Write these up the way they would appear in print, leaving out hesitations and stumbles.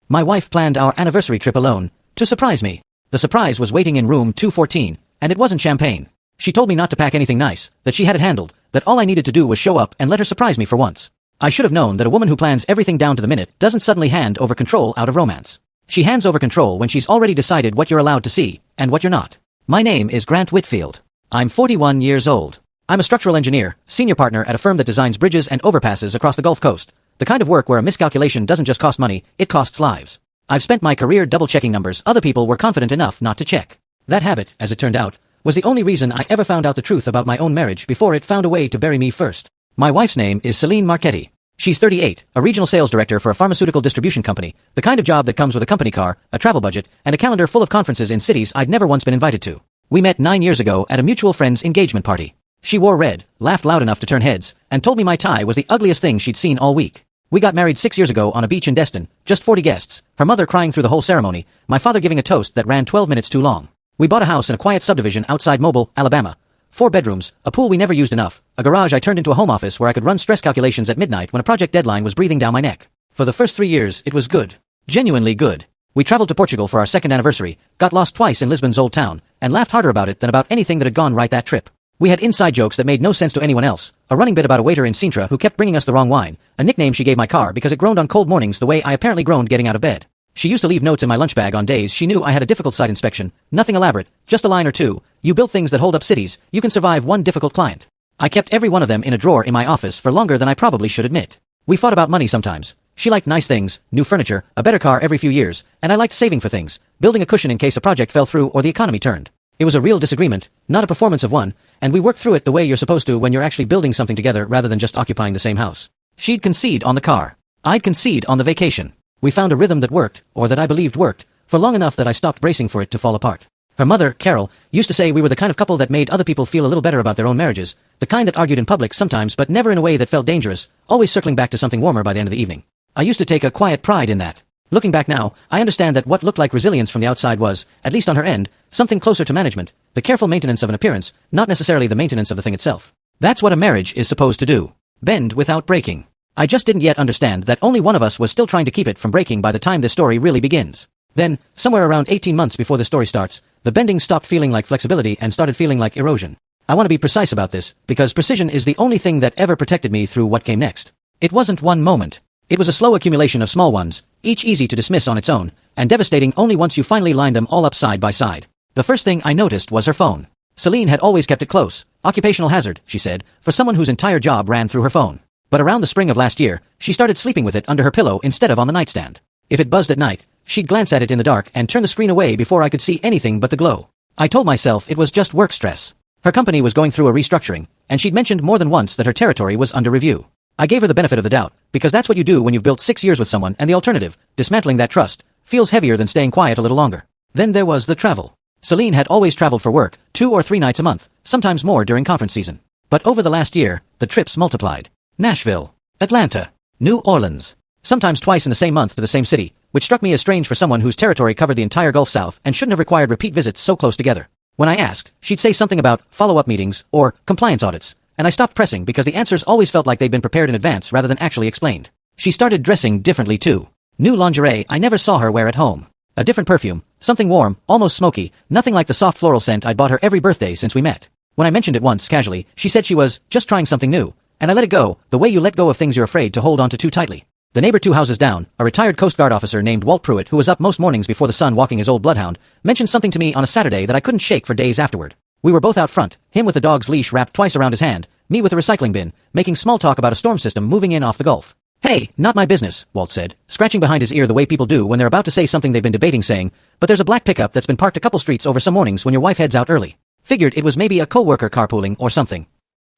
My wife planned our anniversary trip alone, to surprise me. The surprise was waiting in room 214, and it wasn't champagne. She told me not to pack anything nice, that she had it handled, that all I needed to do was show up and let her surprise me for once. I should have known that a woman who plans everything down to the minute doesn't suddenly hand over control out of romance. She hands over control when she's already decided what you're allowed to see, and what you're not. My name is Grant Whitfield. I'm 41 years old. I'm a structural engineer, senior partner at a firm that designs bridges and overpasses across the Gulf Coast. The kind of work where a miscalculation doesn't just cost money, it costs lives. I've spent my career double-checking numbers other people were confident enough not to check. That habit, as it turned out, was the only reason I ever found out the truth about my own marriage before it found a way to bury me first. My wife's name is Celine Marchetti. She's 38, a regional sales director for a pharmaceutical distribution company, the kind of job that comes with a company car, a travel budget, and a calendar full of conferences in cities I'd never once been invited to. We met 9 years ago at a mutual friend's engagement party. She wore red, laughed loud enough to turn heads, and told me my tie was the ugliest thing she'd seen all week. We got married 6 years ago on a beach in Destin, just 40 guests, her mother crying through the whole ceremony, my father giving a toast that ran 12 minutes too long. We bought a house in a quiet subdivision outside Mobile, Alabama. 4 bedrooms, a pool we never used enough, a garage I turned into a home office where I could run stress calculations at midnight when a project deadline was breathing down my neck. For the first 3 years, it was good. Genuinely good. We traveled to Portugal for our second anniversary, got lost twice in Lisbon's old town, and laughed harder about it than about anything that had gone right that trip. We had inside jokes that made no sense to anyone else, a running bit about a waiter in Sintra who kept bringing us the wrong wine, a nickname she gave my car because it groaned on cold mornings the way I apparently groaned getting out of bed. She used to leave notes in my lunch bag on days she knew I had a difficult site inspection, nothing elaborate, just a line or two, you build things that hold up cities, you can survive one difficult client. I kept every one of them in a drawer in my office for longer than I probably should admit. We fought about money sometimes. She liked nice things, new furniture, a better car every few years, and I liked saving for things, building a cushion in case a project fell through or the economy turned. It was a real disagreement, not a performance of one, and we worked through it the way you're supposed to when you're actually building something together rather than just occupying the same house. She'd concede on the car. I'd concede on the vacation. We found a rhythm that worked, or that I believed worked, for long enough that I stopped bracing for it to fall apart. Her mother, Carol, used to say we were the kind of couple that made other people feel a little better about their own marriages, the kind that argued in public sometimes but never in a way that felt dangerous, always circling back to something warmer by the end of the evening. I used to take a quiet pride in that. Looking back now, I understand that what looked like resilience from the outside was, at least on her end, something closer to management, the careful maintenance of an appearance, not necessarily the maintenance of the thing itself. That's what a marriage is supposed to do. Bend without breaking. I just didn't yet understand that only one of us was still trying to keep it from breaking by the time this story really begins. Then, somewhere around 18 months before the story starts, the bending stopped feeling like flexibility and started feeling like erosion. I want to be precise about this, because precision is the only thing that ever protected me through what came next. It wasn't one moment. It was a slow accumulation of small ones, each easy to dismiss on its own, and devastating only once you finally lined them all up side by side. The first thing I noticed was her phone. Celine had always kept it close. Occupational hazard, she said, for someone whose entire job ran through her phone. But around the spring of last year, she started sleeping with it under her pillow instead of on the nightstand. If it buzzed at night, she'd glance at it in the dark and turn the screen away before I could see anything but the glow. I told myself it was just work stress. Her company was going through a restructuring, and she'd mentioned more than once that her territory was under review. I gave her the benefit of the doubt, because that's what you do when you've built 6 years with someone and the alternative, dismantling that trust, feels heavier than staying quiet a little longer. Then there was the travel. Celine had always traveled for work, 2 or 3 nights a month, sometimes more during conference season. But over the last year, the trips multiplied. Nashville, Atlanta, New Orleans, sometimes twice in the same month to the same city, which struck me as strange for someone whose territory covered the entire Gulf South and shouldn't have required repeat visits so close together. When I asked, she'd say something about follow-up meetings or compliance audits, and I stopped pressing because the answers always felt like they'd been prepared in advance rather than actually explained. She started dressing differently too. New lingerie I never saw her wear at home. A different perfume, something warm, almost smoky, nothing like the soft floral scent I'd bought her every birthday since we met. When I mentioned it once casually, she said she was just trying something new, and I let it go, the way you let go of things you're afraid to hold onto too tightly. The neighbor 2 houses down, a retired Coast Guard officer named Walt Pruitt who was up most mornings before the sun walking his old bloodhound, mentioned something to me on a Saturday that I couldn't shake for days afterward. We were both out front, him with the dog's leash wrapped twice around his hand, me with a recycling bin, making small talk about a storm system moving in off the Gulf. Hey, not my business, Walt said, scratching behind his ear the way people do when they're about to say something they've been debating saying, but there's a black pickup that's been parked a couple streets over some mornings when your wife heads out early. Figured it was maybe a co-worker carpooling or something.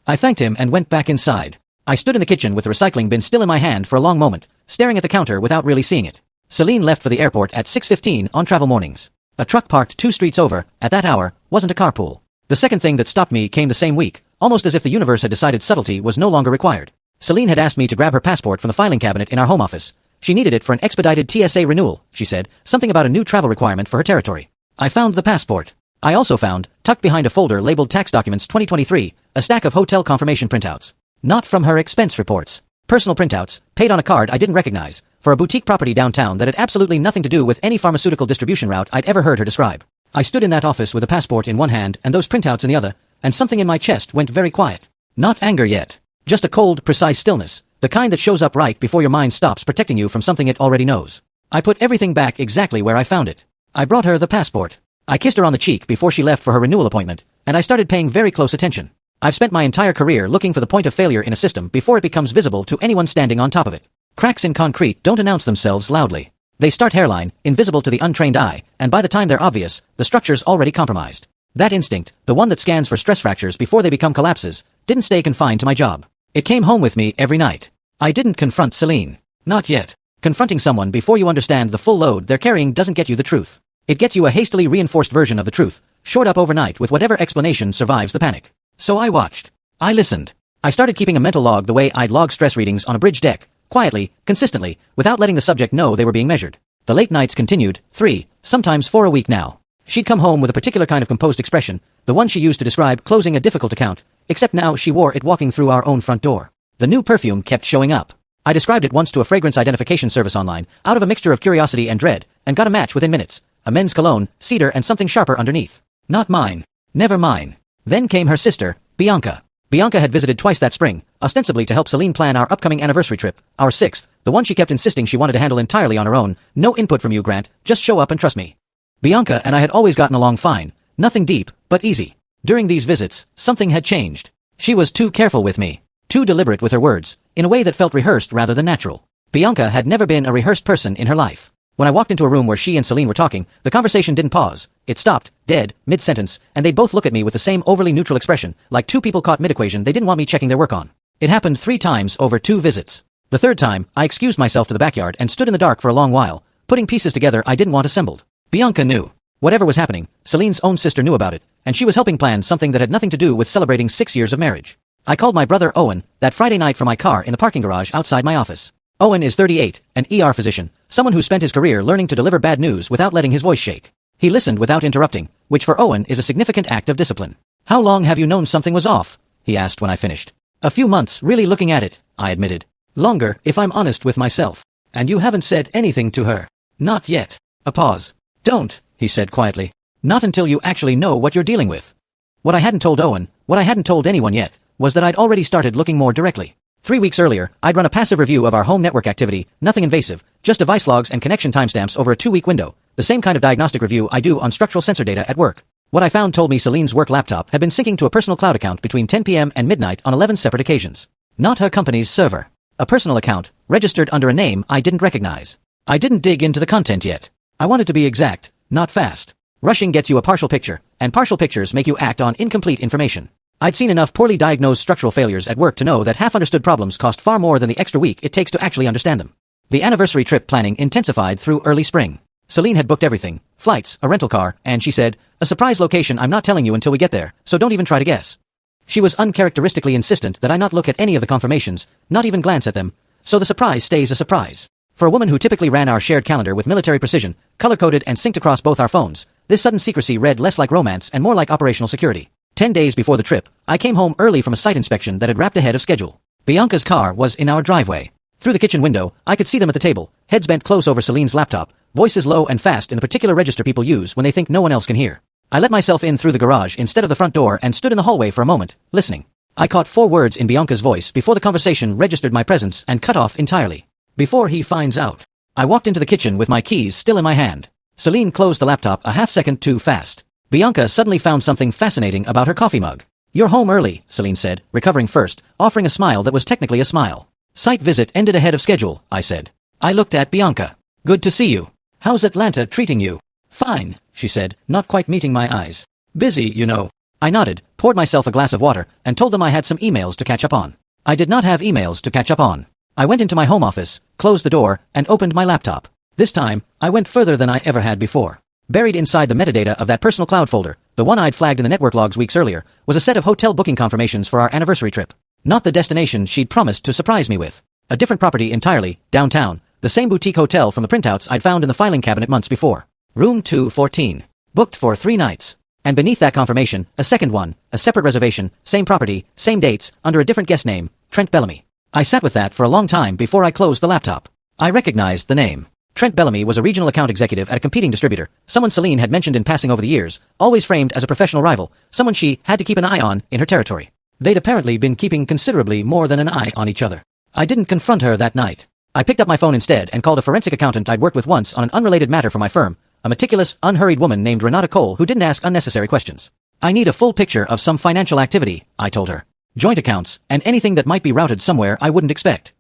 I thanked him and went back inside. I stood in the kitchen with the recycling bin still in my hand for a long moment, staring at the counter without really seeing it. Celine left for the airport at 6:15 on travel mornings. A truck parked 2 streets over, at that hour, wasn't a carpool. The second thing that stopped me came the same week, almost as if the universe had decided subtlety was no longer required. Celine had asked me to grab her passport from the filing cabinet in our home office. She needed it for an expedited TSA renewal, she said, something about a new travel requirement for her territory. I found the passport. I also found, tucked behind a folder labeled Tax Documents 2023, a stack of hotel confirmation printouts. Not from her expense reports. Personal printouts, paid on a card I didn't recognize, for a boutique property downtown that had absolutely nothing to do with any pharmaceutical distribution route I'd ever heard her describe. I stood in that office with a passport in one hand and those printouts in the other, and something in my chest went very quiet. Not anger yet. Just a cold, precise stillness, the kind that shows up right before your mind stops protecting you from something it already knows. I put everything back exactly where I found it. I brought her the passport. I kissed her on the cheek before she left for her renewal appointment, and I started paying very close attention. I've spent my entire career looking for the point of failure in a system before it becomes visible to anyone standing on top of it. Cracks in concrete don't announce themselves loudly. They start hairline, invisible to the untrained eye, and by the time they're obvious, the structure's already compromised. That instinct, the one that scans for stress fractures before they become collapses, didn't stay confined to my job. It came home with me every night. I didn't confront Celine. Not yet. Confronting someone before you understand the full load they're carrying doesn't get you the truth. It gets you a hastily reinforced version of the truth, shored up overnight with whatever explanation survives the panic. So I watched. I listened. I started keeping a mental log the way I'd log stress readings on a bridge deck, quietly, consistently, without letting the subject know they were being measured. The late nights continued, 3, sometimes 4 a week now. She'd come home with a particular kind of composed expression, the one she used to describe closing a difficult account, except now she wore it walking through our own front door. The new perfume kept showing up. I described it once to a fragrance identification service online, out of a mixture of curiosity and dread, and got a match within minutes. A men's cologne, cedar and something sharper underneath. Not mine. Never mine. Then came her sister, Bianca. Bianca had visited twice that spring, ostensibly to help Celine plan our upcoming anniversary trip, our 6th, the one she kept insisting she wanted to handle entirely on her own. No input from you, Grant, just show up and trust me. Bianca and I had always gotten along fine, nothing deep, but easy. During these visits, something had changed. She was too careful with me, too deliberate with her words, in a way that felt rehearsed rather than natural. Bianca had never been a rehearsed person in her life. When I walked into a room where she and Celine were talking, the conversation didn't pause. It stopped, dead, mid-sentence, and they'd both look at me with the same overly neutral expression, like two people caught mid-equation they didn't want me checking their work on. It happened 3 times over 2 visits. The third time, I excused myself to the backyard and stood in the dark for a long while, putting pieces together I didn't want assembled. Bianca knew. Whatever was happening, Celine's own sister knew about it, and she was helping plan something that had nothing to do with celebrating 6 years of marriage. I called my brother Owen that Friday night from my car in the parking garage outside my office. Owen is 38, an ER physician, someone who spent his career learning to deliver bad news without letting his voice shake. He listened without interrupting, which for Owen is a significant act of discipline. How long have you known something was off? He asked when I finished. A few months, really looking at it, I admitted. Longer, if I'm honest with myself. And you haven't said anything to her? Not yet. A pause. Don't, he said quietly. Not until you actually know what you're dealing with. What I hadn't told Owen, what I hadn't told anyone yet, was that I'd already started looking more directly. 3 weeks earlier, I'd run a passive review of our home network activity, nothing invasive, just device logs and connection timestamps over a 2-week window, the same kind of diagnostic review I do on structural sensor data at work. What I found told me Celine's work laptop had been syncing to a personal cloud account between 10 p.m. and midnight on 11 separate occasions. Not her company's server. A personal account, registered under a name I didn't recognize. I didn't dig into the content yet. I wanted to be exact, not fast. Rushing gets you a partial picture, and partial pictures make you act on incomplete information. I'd seen enough poorly diagnosed structural failures at work to know that half-understood problems cost far more than the extra week it takes to actually understand them. The anniversary trip planning intensified through early spring. Celine had booked everything, flights, a rental car, and she said, a surprise location I'm not telling you until we get there, so don't even try to guess. She was uncharacteristically insistent that I not look at any of the confirmations, not even glance at them, so the surprise stays a surprise. For a woman who typically ran our shared calendar with military precision, color-coded and synced across both our phones, this sudden secrecy read less like romance and more like operational security. 10 days before the trip, I came home early from a site inspection that had wrapped ahead of schedule. Bianca's car was in our driveway. Through the kitchen window, I could see them at the table, heads bent close over Celine's laptop, voices low and fast in the particular register people use when they think no one else can hear. I let myself in through the garage instead of the front door and stood in the hallway for a moment, listening. I caught 4 words in Bianca's voice before the conversation registered my presence and cut off entirely. Before he finds out. I walked into the kitchen with my keys still in my hand. Celine closed the laptop a half second too fast. Bianca suddenly found something fascinating about her coffee mug. You're home early, Celine said, recovering first, offering a smile that was technically a smile. Site visit ended ahead of schedule, I said. I looked at Bianca. Good to see you. How's Atlanta treating you? Fine, she said, not quite meeting my eyes. Busy, you know. I nodded, poured myself a glass of water, and told them I had some emails to catch up on. I did not have emails to catch up on. I went into my home office, closed the door, and opened my laptop. This time, I went further than I ever had before. Buried inside the metadata of that personal cloud folder, the one I'd flagged in the network logs weeks earlier, was a set of hotel booking confirmations for our anniversary trip. Not the destination she'd promised to surprise me with. A different property entirely, downtown, the same boutique hotel from the printouts I'd found in the filing cabinet months before. Room 214. Booked for 3 nights. And beneath that confirmation, a second one, a separate reservation, same property, same dates, under a different guest name, Trent Bellamy. I sat with that for a long time before I closed the laptop. I recognized the name. Trent Bellamy was a regional account executive at a competing distributor, someone Celine had mentioned in passing over the years, always framed as a professional rival, someone she had to keep an eye on in her territory. They'd apparently been keeping considerably more than an eye on each other. I didn't confront her that night. I picked up my phone instead and called a forensic accountant I'd worked with once on an unrelated matter for my firm, a meticulous, unhurried woman named Renata Cole who didn't ask unnecessary questions. I need a full picture of some financial activity, I told her. Joint accounts, and anything that might be routed somewhere I wouldn't expect.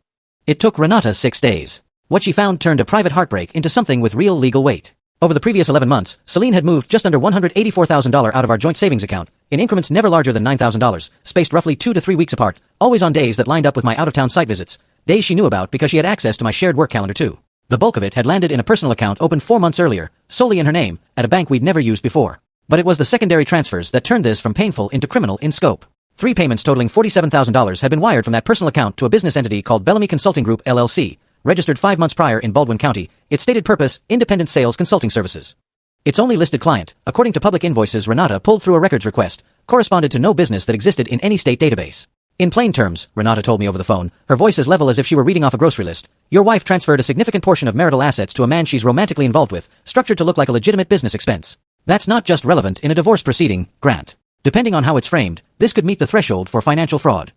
It took Renata 6 days. What she found turned a private heartbreak into something with real legal weight. Over the previous 11 months, Celine had moved just under $184,000 out of our joint savings account, in increments never larger than $9,000, spaced roughly 2 to 3 weeks apart, always on days that lined up with my out-of-town site visits, days she knew about because she had access to my shared work calendar too. The bulk of it had landed in a personal account opened 4 months earlier, solely in her name, at a bank we'd never used before. But it was the secondary transfers that turned this from painful into criminal in scope. 3 payments totaling $47,000 had been wired from that personal account to a business entity called Bellamy Consulting Group LLC, registered 5 months prior in Baldwin County, its stated purpose, independent sales consulting services. Its only listed client, according to public invoices Renata pulled through a records request, corresponded to no business that existed in any state database. In plain terms, Renata told me over the phone, her voice as level as if she were reading off a grocery list, your wife transferred a significant portion of marital assets to a man she's romantically involved with, structured to look like a legitimate business expense. That's not just relevant in a divorce proceeding, Grant. Depending on how it's framed, this could meet the threshold for financial fraud.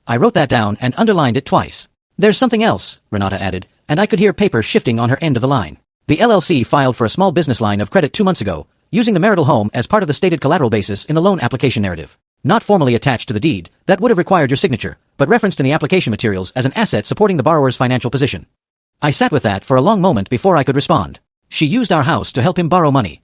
I wrote that down and underlined it twice. There's something else, Renata added, and I could hear paper shifting on her end of the line. The LLC filed for a small business line of credit 2 months ago, using the marital home as part of the stated collateral basis in the loan application narrative. Not formally attached to the deed, that would have required your signature, but referenced in the application materials as an asset supporting the borrower's financial position. I sat with that for a long moment before I could respond. She used our house to help him borrow money.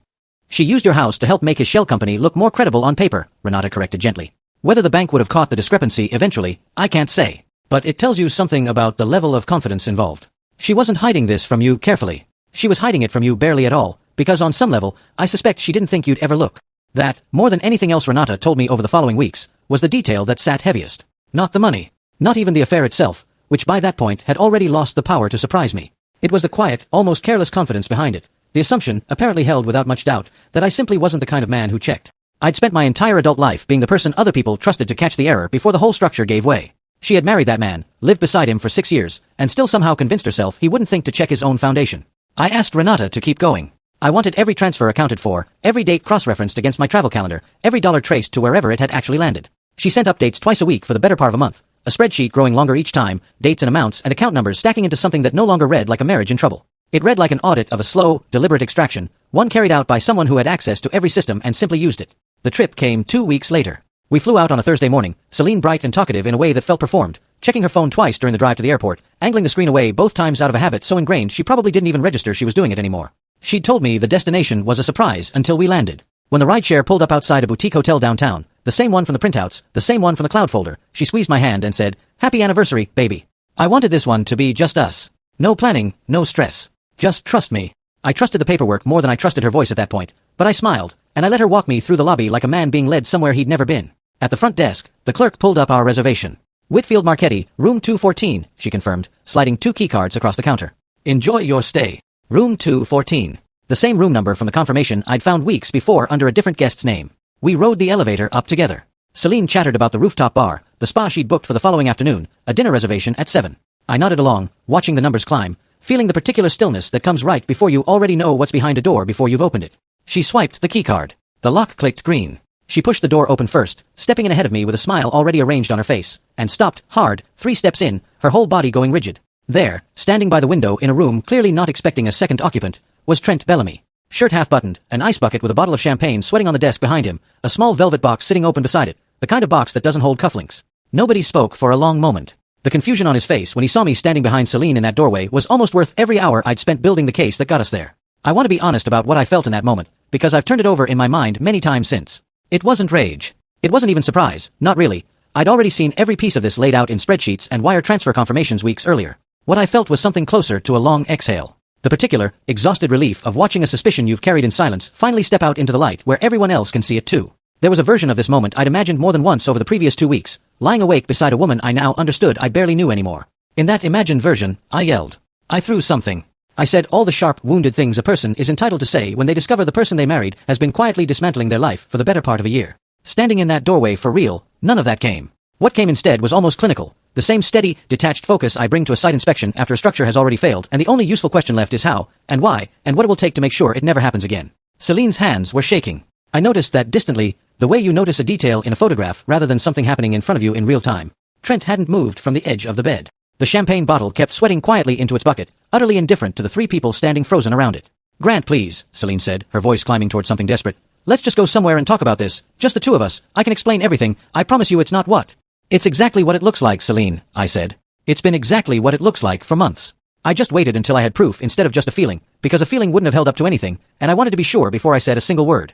She used your house to help make his shell company look more credible on paper, Renata corrected gently. Whether the bank would have caught the discrepancy eventually, I can't say. But it tells you something about the level of confidence involved. She wasn't hiding this from you carefully. She was hiding it from you barely at all, because on some level, I suspect she didn't think you'd ever look. That, more than anything else Renata told me over the following weeks, was the detail that sat heaviest. Not the money. Not even the affair itself, which by that point had already lost the power to surprise me. It was the quiet, almost careless confidence behind it. The assumption, apparently held without much doubt, that I simply wasn't the kind of man who checked. I'd spent my entire adult life being the person other people trusted to catch the error before the whole structure gave way. She had married that man, lived beside him for 6 years, and still somehow convinced herself he wouldn't think to check his own foundation. I asked Renata to keep going. I wanted every transfer accounted for, every date cross-referenced against my travel calendar, every dollar traced to wherever it had actually landed. She sent updates twice a week for the better part of a month, a spreadsheet growing longer each time, dates and amounts and account numbers stacking into something that no longer read like a marriage in trouble. It read like an audit of a slow, deliberate extraction, one carried out by someone who had access to every system and simply used it. The trip came 2 weeks later. We flew out on a Thursday morning, Celine bright and talkative in a way that felt performed, checking her phone twice during the drive to the airport, angling the screen away both times out of a habit so ingrained she probably didn't even register she was doing it anymore. She'd told me the destination was a surprise until we landed. When the rideshare pulled up outside a boutique hotel downtown, the same one from the printouts, the same one from the cloud folder, she squeezed my hand and said, "Happy anniversary, baby." I wanted this one to be just us. No planning, no stress. Just trust me. I trusted the paperwork more than I trusted her voice at that point, but I smiled, and I let her walk me through the lobby like a man being led somewhere he'd never been. At the front desk, the clerk pulled up our reservation. Whitfield Marchetti, room 214, she confirmed, sliding 2 keycards across the counter. Enjoy your stay. Room 214. The same room number from the confirmation I'd found weeks before under a different guest's name. We rode the elevator up together. Celine chattered about the rooftop bar, the spa she'd booked for the following afternoon, a dinner reservation at 7. I nodded along, watching the numbers climb, feeling the particular stillness that comes right before you already know what's behind a door before you've opened it. She swiped the keycard. The lock clicked green. She pushed the door open first, stepping in ahead of me with a smile already arranged on her face, and stopped, hard, 3 steps in, her whole body going rigid. There, standing by the window in a room clearly not expecting a second occupant, was Trent Bellamy. Shirt half buttoned, an ice bucket with a bottle of champagne sweating on the desk behind him, a small velvet box sitting open beside it, the kind of box that doesn't hold cufflinks. Nobody spoke for a long moment. The confusion on his face when he saw me standing behind Celine in that doorway was almost worth every hour I'd spent building the case that got us there. I want to be honest about what I felt in that moment, because I've turned it over in my mind many times since. It wasn't rage. It wasn't even surprise, not really. I'd already seen every piece of this laid out in spreadsheets and wire transfer confirmations weeks earlier. What I felt was something closer to a long exhale. The particular, exhausted relief of watching a suspicion you've carried in silence finally step out into the light where everyone else can see it too. There was a version of this moment I'd imagined more than once over the previous 2 weeks, lying awake beside a woman I now understood I barely knew anymore. In that imagined version, I yelled. I threw something. I said all the sharp, wounded things a person is entitled to say when they discover the person they married has been quietly dismantling their life for the better part of a year. Standing in that doorway for real, none of that came. What came instead was almost clinical, The same steady, detached focus I bring to a site inspection after a structure has already failed, and the only useful question left is how, and why, and what it will take to make sure it never happens again. Celine's hands were shaking. I noticed that distantly, the way you notice a detail in a photograph rather than something happening in front of you in real time. Trent hadn't moved from the edge of the bed. The champagne bottle kept sweating quietly into its bucket, utterly indifferent to the three people standing frozen around it. Grant, please, Celine said, her voice climbing towards something desperate. Let's just go somewhere and talk about this, just the two of us. I can explain everything, I promise you it's not what. It's exactly what it looks like, Celine, I said. It's been exactly what it looks like for months. I just waited until I had proof instead of just a feeling, because a feeling wouldn't have held up to anything, and I wanted to be sure before I said a single word.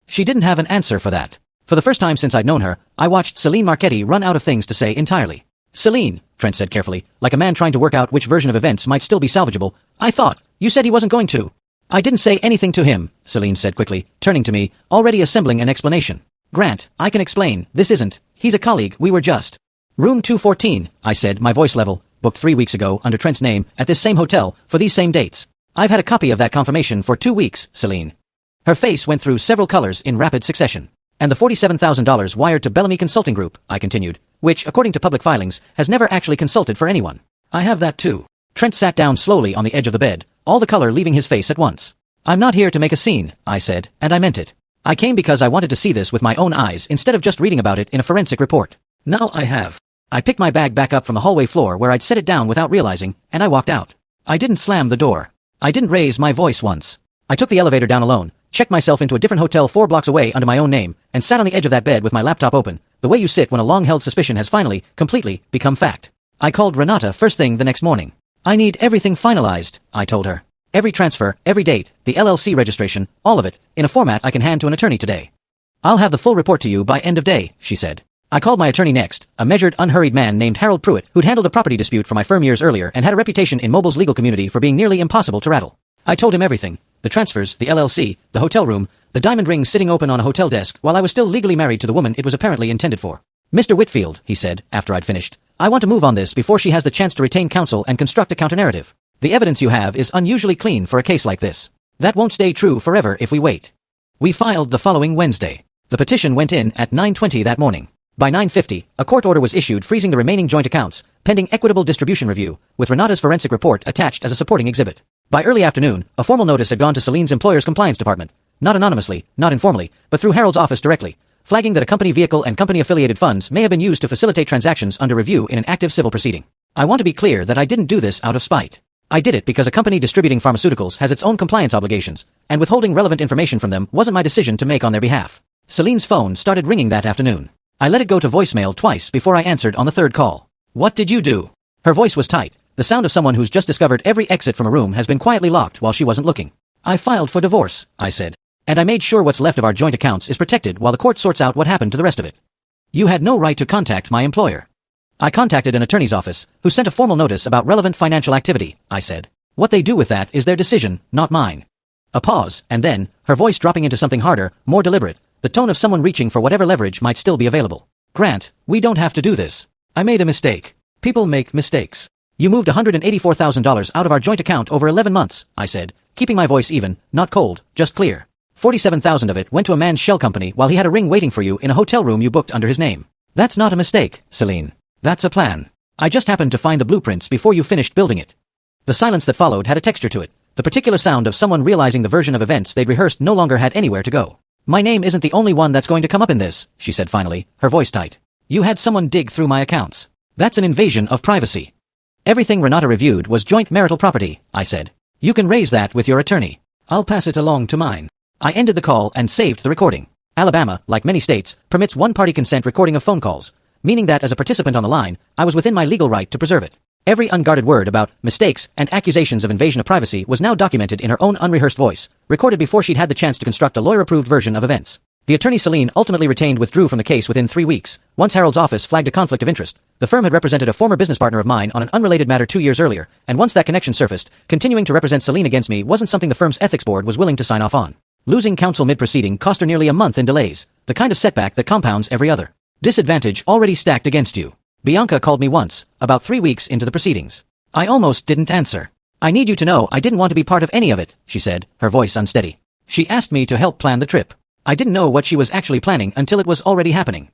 She didn't have an answer for that. For the first time since I'd known her, I watched Celine Marchetti run out of things to say entirely. Celine, Trent said carefully, like a man trying to work out which version of events might still be salvageable. I thought, you said he wasn't going to. I didn't say anything to him, Celine said quickly, turning to me, already assembling an explanation. Grant, I can explain, this isn't. He's a colleague, we were just. Room 214, I said, my voice level, booked 3 weeks ago under Trent's name, at this same hotel, for these same dates. I've had a copy of that confirmation for 2 weeks, Celine. Her face went through several colors in rapid succession. And the $47,000 wired to Bellamy Consulting Group, I continued, which, according to public filings, has never actually consulted for anyone. I have that too. Trent sat down slowly on the edge of the bed, all the color leaving his face at once. I'm not here to make a scene, I said, and I meant it. I came because I wanted to see this with my own eyes instead of just reading about it in a forensic report. Now I have. I picked my bag back up from the hallway floor where I'd set it down without realizing, and I walked out. I didn't slam the door. I didn't raise my voice once. I took the elevator down alone, checked myself into a different hotel 4 blocks away under my own name, and sat on the edge of that bed with my laptop open, the way you sit when a long-held suspicion has finally, completely, become fact. I called Renata first thing the next morning. I need everything finalized, I told her. Every transfer, every date, the LLC registration, all of it, in a format I can hand to an attorney today. I'll have the full report to you by end of day, she said. I called my attorney next, a measured, unhurried man named Harold Pruitt, who'd handled a property dispute for my firm years earlier and had a reputation in Mobile's legal community for being nearly impossible to rattle. I told him everything. The transfers, the LLC, the hotel room, the diamond ring sitting open on a hotel desk while I was still legally married to the woman it was apparently intended for. Mr. Whitfield, he said, after I'd finished, I want to move on this before she has the chance to retain counsel and construct a counter-narrative. The evidence you have is unusually clean for a case like this. That won't stay true forever if we wait. We filed the following Wednesday. The petition went in at 9:20 that morning. By 9:50, a court order was issued freezing the remaining joint accounts, pending equitable distribution review, with Renata's forensic report attached as a supporting exhibit. By early afternoon, a formal notice had gone to Celine's employer's compliance department, not anonymously, not informally, but through Harold's office directly, flagging that a company vehicle and company-affiliated funds may have been used to facilitate transactions under review in an active civil proceeding. I want to be clear that I didn't do this out of spite. I did it because a company distributing pharmaceuticals has its own compliance obligations, and withholding relevant information from them wasn't my decision to make on their behalf. Celine's phone started ringing that afternoon. I let it go to voicemail twice before I answered on the third call. What did you do? Her voice was tight, the sound of someone who's just discovered every exit from a room has been quietly locked while she wasn't looking. I filed for divorce, I said. And I made sure what's left of our joint accounts is protected while the court sorts out what happened to the rest of it. You had no right to contact my employer. I contacted an attorney's office, who sent a formal notice about relevant financial activity, I said. What they do with that is their decision, not mine. A pause, and then, her voice dropping into something harder, more deliberate, the tone of someone reaching for whatever leverage might still be available. Grant, we don't have to do this. I made a mistake. People make mistakes. You moved $184,000 out of our joint account over 11 months, I said, keeping my voice even, not cold, just clear. 47,000 of it went to a man's shell company while he had a ring waiting for you in a hotel room you booked under his name. That's not a mistake, Celine. That's a plan. I just happened to find the blueprints before you finished building it. The silence that followed had a texture to it. The particular sound of someone realizing the version of events they'd rehearsed no longer had anywhere to go. My name isn't the only one that's going to come up in this, she said finally, her voice tight. You had someone dig through my accounts. That's an invasion of privacy. Everything Renata reviewed was joint marital property, I said. You can raise that with your attorney. I'll pass it along to mine. I ended the call and saved the recording. Alabama, like many states, permits one-party consent recording of phone calls, meaning that as a participant on the line, I was within my legal right to preserve it. Every unguarded word about mistakes and accusations of invasion of privacy was now documented in her own unrehearsed voice, recorded before she'd had the chance to construct a lawyer-approved version of events. The attorney Celine ultimately retained withdrew from the case within 3 weeks. Once Harold's office flagged a conflict of interest, the firm had represented a former business partner of mine on an unrelated matter 2 years earlier, and once that connection surfaced, continuing to represent Celine against me wasn't something the firm's ethics board was willing to sign off on. Losing counsel mid-proceeding cost her nearly a month in delays, the kind of setback that compounds every other disadvantage already stacked against you. Bianca called me once, about 3 weeks into the proceedings. I almost didn't answer. I need you to know I didn't want to be part of any of it, she said, her voice unsteady. She asked me to help plan the trip. I didn't know what she was actually planning until it was already happening.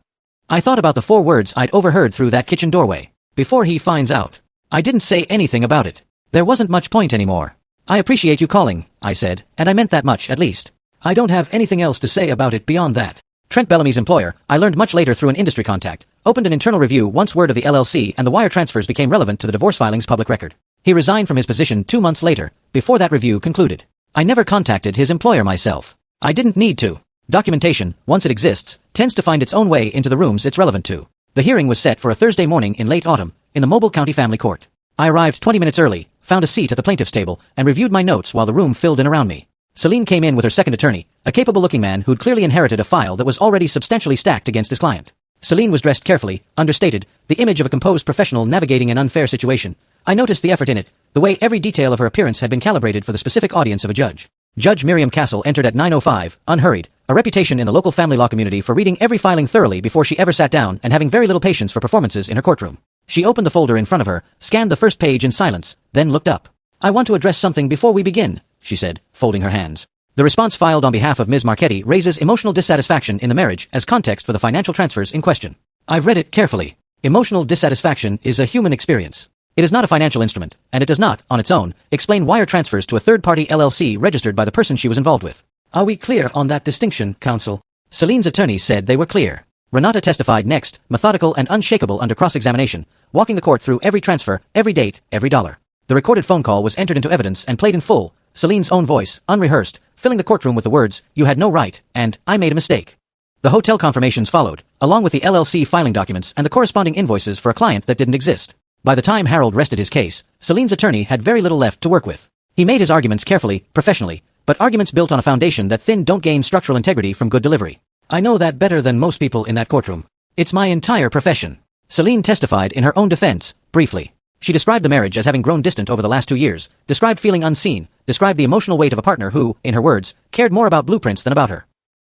I thought about the 4 words I'd overheard through that kitchen doorway. Before he finds out. I didn't say anything about it. There wasn't much point anymore. I appreciate you calling, I said, and I meant that much at least. I don't have anything else to say about it beyond that. Trent Bellamy's employer, I learned much later through an industry contact, opened an internal review once word of the LLC and the wire transfers became relevant to the divorce filing's public record. He resigned from his position 2 months later, before that review concluded. I never contacted his employer myself. I didn't need to. Documentation, once it exists, tends to find its own way into the rooms it's relevant to. The hearing was set for a Thursday morning in late autumn, in the Mobile County Family Court. I arrived 20 minutes early, found a seat at the plaintiff's table, and reviewed my notes while the room filled in around me. Celine came in with her second attorney, a capable-looking man who'd clearly inherited a file that was already substantially stacked against his client. Celine was dressed carefully, understated, the image of a composed professional navigating an unfair situation. I noticed the effort in it, the way every detail of her appearance had been calibrated for the specific audience of a judge. Judge Miriam Castle entered at 9:05, unhurried, a reputation in the local family law community for reading every filing thoroughly before she ever sat down and having very little patience for performances in her courtroom. She opened the folder in front of her, scanned the first page in silence, then looked up. I want to address something before we begin, she said, folding her hands. The response filed on behalf of Ms. Marchetti raises emotional dissatisfaction in the marriage as context for the financial transfers in question. I've read it carefully. Emotional dissatisfaction is a human experience. It is not a financial instrument, and it does not, on its own, explain wire transfers to a third-party LLC registered by the person she was involved with. Are we clear on that distinction, counsel? Celine's attorney said they were clear. Renata testified next, methodical and unshakable under cross-examination, walking the court through every transfer, every date, every dollar. The recorded phone call was entered into evidence and played in full, Celine's own voice, unrehearsed, filling the courtroom with the words, "You had no right," and "I made a mistake." The hotel confirmations followed, along with the LLC filing documents and the corresponding invoices for a client that didn't exist. By the time Harold rested his case, Celine's attorney had very little left to work with. He made his arguments carefully, professionally, but arguments built on a foundation that thin don't gain structural integrity from good delivery. I know that better than most people in that courtroom. It's my entire profession. Celine testified in her own defense, briefly. She described the marriage as having grown distant over the last 2 years, described feeling unseen, described the emotional weight of a partner who, in her words, cared more about blueprints than about her.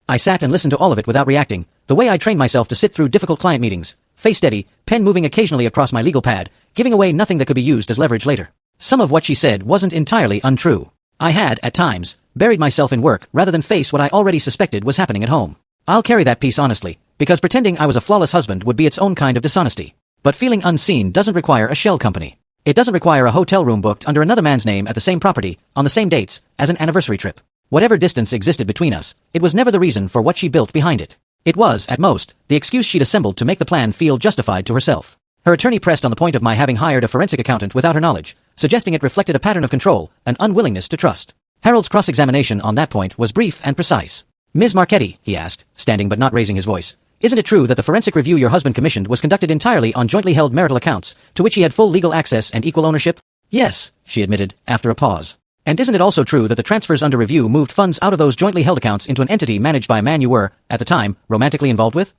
I sat and listened to all of it without reacting, the way I trained myself to sit through difficult client meetings, face steady, pen moving occasionally across my legal pad, giving away nothing that could be used as leverage later. Some of what she said wasn't entirely untrue. I had, at times, buried myself in work rather than face what I already suspected was happening at home. I'll carry that piece honestly, because pretending I was a flawless husband would be its own kind of dishonesty. But feeling unseen doesn't require a shell company. It doesn't require a hotel room booked under another man's name at the same property, on the same dates, as an anniversary trip. Whatever distance existed between us, it was never the reason for what she built behind it. It was, at most, the excuse she'd assembled to make the plan feel justified to herself. Her attorney pressed on the point of my having hired a forensic accountant without her knowledge, suggesting it reflected a pattern of control, an unwillingness to trust. Harold's cross-examination on that point was brief and precise. Ms. Marchetti, he asked, standing but not raising his voice, isn't it true that the forensic review your husband commissioned was conducted entirely on jointly held marital accounts, to which he had full legal access and equal ownership? Yes, she admitted, after a pause. And isn't it also true that the transfers under review moved funds out of those jointly held accounts into an entity managed by a man you were, at the time, romantically involved with?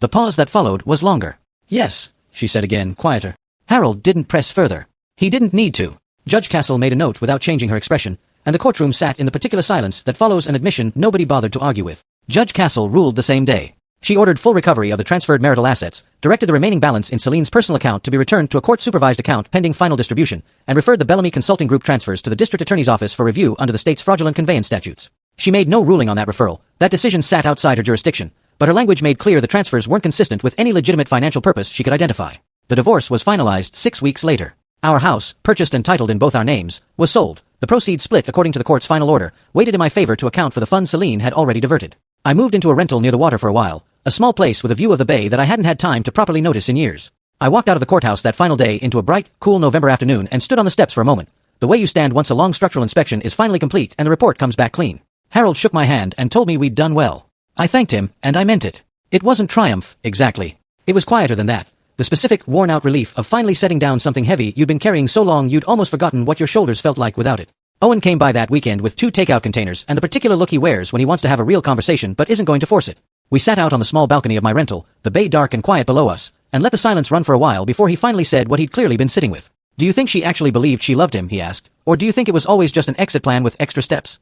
The pause that followed was longer. Yes, she said again, quieter. Harold didn't press further. He didn't need to. Judge Castle made a note without changing her expression, and the courtroom sat in the particular silence that follows an admission nobody bothered to argue with. Judge Castle ruled the same day. She ordered full recovery of the transferred marital assets, directed the remaining balance in Celine's personal account to be returned to a court-supervised account pending final distribution, and referred the Bellamy Consulting Group transfers to the District Attorney's Office for review under the state's fraudulent conveyance statutes. She made no ruling on that referral. That decision sat outside her jurisdiction, but her language made clear the transfers weren't consistent with any legitimate financial purpose she could identify. The divorce was finalized 6 weeks later. Our house, purchased and titled in both our names, was sold. The proceeds split according to the court's final order, weighted in my favor to account for the funds Celine had already diverted. I moved into a rental near the water for a while, a small place with a view of the bay that I hadn't had time to properly notice in years. I walked out of the courthouse that final day into a bright, cool November afternoon and stood on the steps for a moment, the way you stand once a long structural inspection is finally complete and the report comes back clean. Harold shook my hand and told me we'd done well. I thanked him, and I meant it. It wasn't triumph, exactly. It was quieter than that. The specific, worn-out relief of finally setting down something heavy you'd been carrying so long you'd almost forgotten what your shoulders felt like without it. Owen came by that weekend with 2 takeout containers and the particular look he wears when he wants to have a real conversation but isn't going to force it. We sat out on the small balcony of my rental, the bay dark and quiet below us, and let the silence run for a while before he finally said what he'd clearly been sitting with. Do you think she actually believed she loved him, he asked, or do you think it was always just an exit plan with extra steps?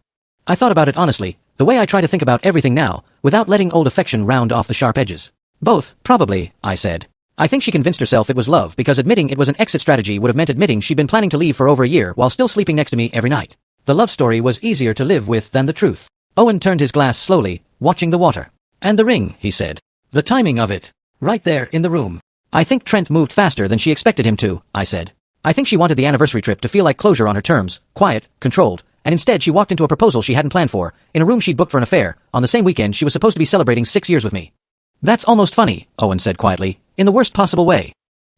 I thought about it honestly, the way I try to think about everything now, without letting old affection round off the sharp edges. Both, probably, I said. I think she convinced herself it was love because admitting it was an exit strategy would have meant admitting she'd been planning to leave for over a year while still sleeping next to me every night. The love story was easier to live with than the truth. Owen turned his glass slowly, watching the water. And the ring, he said. The timing of it. Right there in the room. I think Trent moved faster than she expected him to, I said. I think she wanted the anniversary trip to feel like closure on her terms, quiet, controlled, and instead she walked into a proposal she hadn't planned for, in a room she'd booked for an affair, on the same weekend she was supposed to be celebrating 6 years with me. That's almost funny, Owen said quietly, in the worst possible way.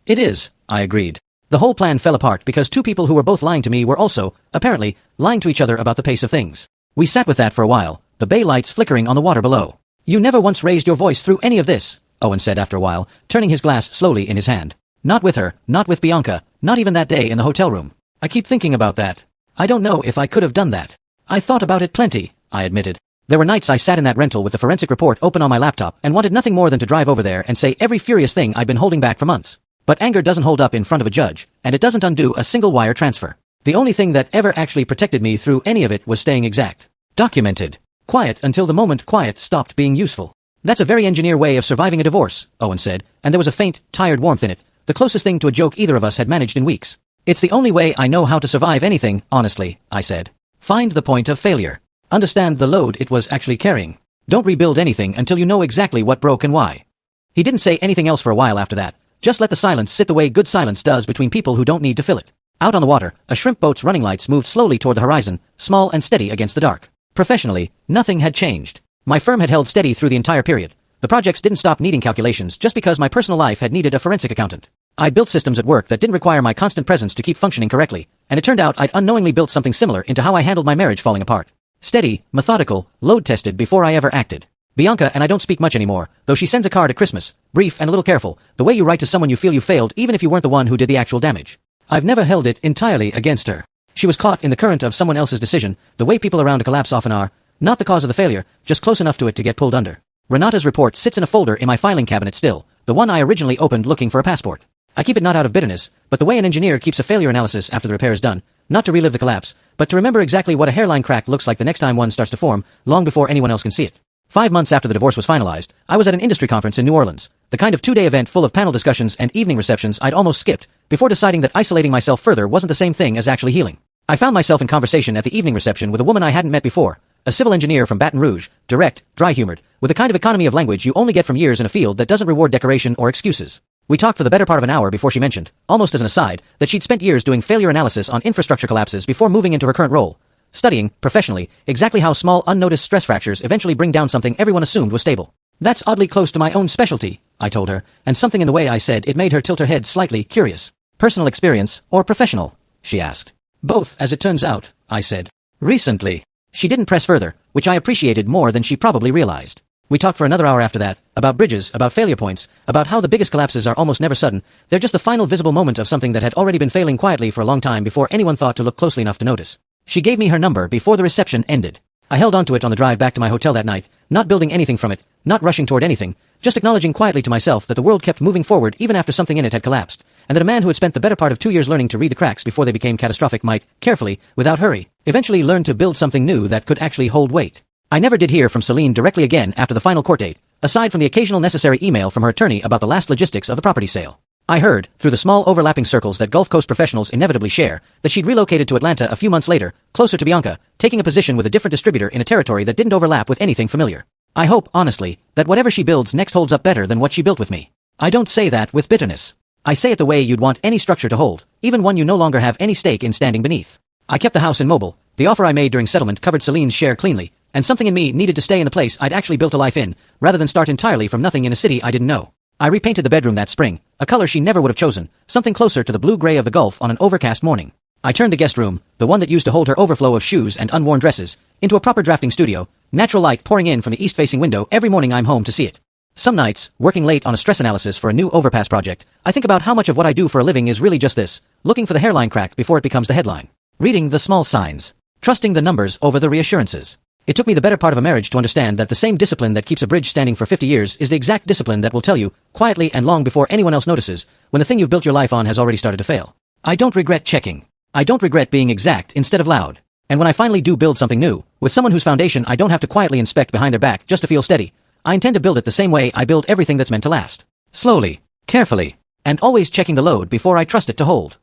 It is, I agreed. The whole plan fell apart because two people who were both lying to me were also, apparently, lying to each other about the pace of things. We sat with that for a while, the bay lights flickering on the water below. You never once raised your voice through any of this, Owen said after a while, turning his glass slowly in his hand. Not with her, not with Bianca, not even that day in the hotel room. I keep thinking about that. I don't know if I could have done that. I thought about it plenty, I admitted. There were nights I sat in that rental with the forensic report open on my laptop and wanted nothing more than to drive over there and say every furious thing I'd been holding back for months. But anger doesn't hold up in front of a judge, and it doesn't undo a single wire transfer. The only thing that ever actually protected me through any of it was staying exact. Documented. Quiet until the moment quiet stopped being useful. That's a very engineer way of surviving a divorce, Owen said, and there was a faint, tired warmth in it, the closest thing to a joke either of us had managed in weeks. It's the only way I know how to survive anything, honestly, I said. Find the point of failure. Understand the load it was actually carrying. Don't rebuild anything until you know exactly what broke and why. He didn't say anything else for a while after that. Just let the silence sit the way good silence does between people who don't need to fill it. Out on the water, a shrimp boat's running lights moved slowly toward the horizon, small and steady against the dark. Professionally, nothing had changed. My firm had held steady through the entire period. The projects didn't stop needing calculations just because my personal life had needed a forensic accountant. I built systems at work that didn't require my constant presence to keep functioning correctly, and it turned out I'd unknowingly built something similar into how I handled my marriage falling apart. Steady, methodical, load-tested before I ever acted. Bianca and I don't speak much anymore, though she sends a card at Christmas, brief and a little careful, the way you write to someone you feel you failed even if you weren't the one who did the actual damage. I've never held it entirely against her. She was caught in the current of someone else's decision, the way people around a collapse often are, not the cause of the failure, just close enough to it to get pulled under. Renata's report sits in a folder in my filing cabinet still, the one I originally opened looking for a passport. I keep it not out of bitterness, but the way an engineer keeps a failure analysis after the repair is done, not to relive the collapse, but to remember exactly what a hairline crack looks like the next time one starts to form, long before anyone else can see it. 5 months after the divorce was finalized, I was at an industry conference in New Orleans, the kind of 2-day event full of panel discussions and evening receptions I'd almost skipped, before deciding that isolating myself further wasn't the same thing as actually healing. I found myself in conversation at the evening reception with a woman I hadn't met before, a civil engineer from Baton Rouge, direct, dry-humored, with a kind of economy of language you only get from years in a field that doesn't reward decoration or excuses. We talked for the better part of an hour before she mentioned, almost as an aside, that she'd spent years doing failure analysis on infrastructure collapses before moving into her current role, studying, professionally, exactly how small unnoticed stress fractures eventually bring down something everyone assumed was stable. That's oddly close to my own specialty, I told her, and something in the way I said it made her tilt her head slightly, curious. Personal experience, or professional? She asked. Both, as it turns out, I said. Recently. She didn't press further, which I appreciated more than she probably realized. We talked for another hour after that, about bridges, about failure points, about how the biggest collapses are almost never sudden, they're just the final visible moment of something that had already been failing quietly for a long time before anyone thought to look closely enough to notice. She gave me her number before the reception ended. I held onto it on the drive back to my hotel that night, not building anything from it, not rushing toward anything, just acknowledging quietly to myself that the world kept moving forward even after something in it had collapsed, and that a man who had spent the better part of 2 years learning to read the cracks before they became catastrophic might, carefully, without hurry, eventually learn to build something new that could actually hold weight. I never did hear from Celine directly again after the final court date, aside from the occasional necessary email from her attorney about the last logistics of the property sale. I heard, through the small overlapping circles that Gulf Coast professionals inevitably share, that she'd relocated to Atlanta a few months later, closer to Bianca, taking a position with a different distributor in a territory that didn't overlap with anything familiar. I hope, honestly, that whatever she builds next holds up better than what she built with me. I don't say that with bitterness. I say it the way you'd want any structure to hold, even one you no longer have any stake in standing beneath. I kept the house in Mobile. The offer I made during settlement covered Celine's share cleanly, and something in me needed to stay in the place I'd actually built a life in, rather than start entirely from nothing in a city I didn't know. I repainted the bedroom that spring, a color she never would have chosen, something closer to the blue-gray of the Gulf on an overcast morning. I turned the guest room, the one that used to hold her overflow of shoes and unworn dresses, into a proper drafting studio, natural light pouring in from the east-facing window every morning I'm home to see it. Some nights, working late on a stress analysis for a new overpass project, I think about how much of what I do for a living is really just this, looking for the hairline crack before it becomes the headline. Reading the small signs. Trusting the numbers over the reassurances. It took me the better part of a marriage to understand that the same discipline that keeps a bridge standing for 50 years is the exact discipline that will tell you, quietly and long before anyone else notices, when the thing you've built your life on has already started to fail. I don't regret checking. I don't regret being exact instead of loud. And when I finally do build something new, with someone whose foundation I don't have to quietly inspect behind their back just to feel steady, I intend to build it the same way I build everything that's meant to last. Slowly, carefully, and always checking the load before I trust it to hold.